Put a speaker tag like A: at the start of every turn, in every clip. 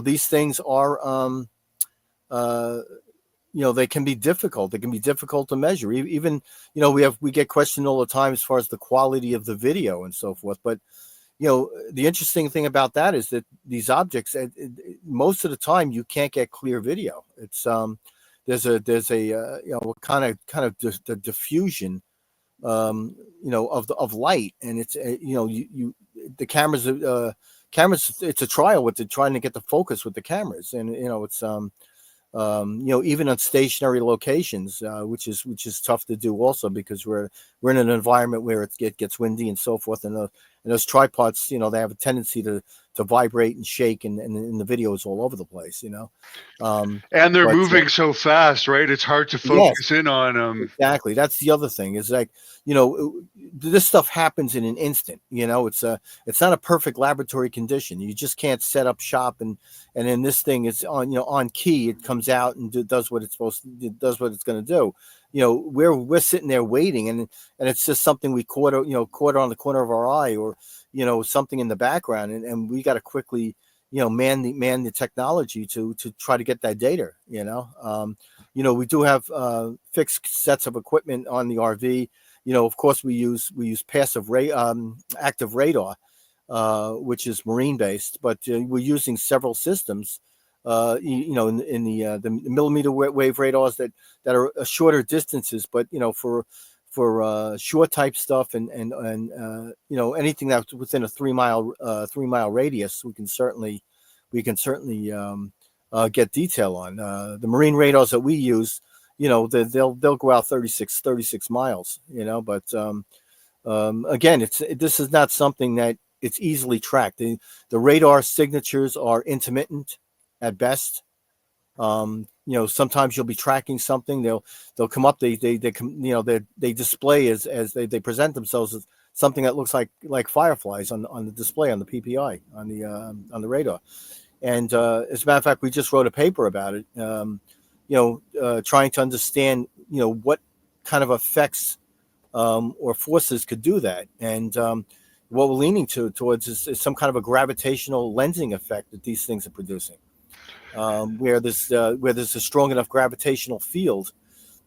A: these things are, they can be difficult. They can be difficult to measure. Even, we get questioned all the time as far as the quality of the video and so forth. But, the interesting thing about that is that these objects, most of the time, you can't get clear video. It's there's a kind of the diffusion, of light, and it's the cameras. It's a trial with trying to get the focus with the cameras, and it's even on stationary locations, which is tough to do also, because we're in an environment where it gets windy and so forth, and those tripods, they have a tendency to vibrate and shake, and the video is all over the place,
B: and they're moving so fast, right? It's hard to focus in on them.
A: Exactly. That's the other thing, is like, this stuff happens in an instant. It's not a perfect laboratory condition. You just can't set up shop and then this thing is on key. It comes out and does what it's does what it's going to do. We're sitting there waiting, and it's just something we caught on the corner of our eye, or something in the background, and we got to quickly man the technology to try to get that data. We do have fixed sets of equipment on the RV. Of course, we use passive active radar, which is marine based, but we're using several systems. In the millimeter wave radars that are shorter distances, but for short type stuff, and anything that's within a 3 mile radius, we can certainly get detail on. The marine radars that we use, they'll go out 36 miles, but again, this is not something that it's easily tracked. The radar signatures are intermittent at best. Sometimes you'll be tracking something. They'll come up. They display as they present themselves as something that looks like fireflies on the display, on the PPI, on the radar. And as a matter of fact, we just wrote a paper about it. Trying to understand what kind of effects or forces could do that. And what we're leaning towards is some kind of a gravitational lensing effect that these things are producing. Where there's a strong enough gravitational field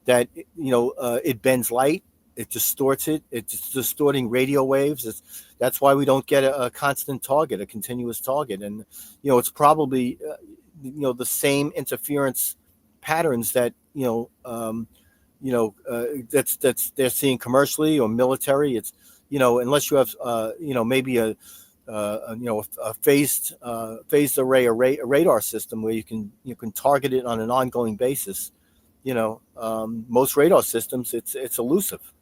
A: that it bends light, it distorts it, it's distorting radio waves. That's why we don't get a constant target, a continuous target, and it's probably the same interference patterns that that's they're seeing commercially or military. It's unless you have maybe a phased array radar system where you can target it on an ongoing basis. Most radar systems, it's elusive.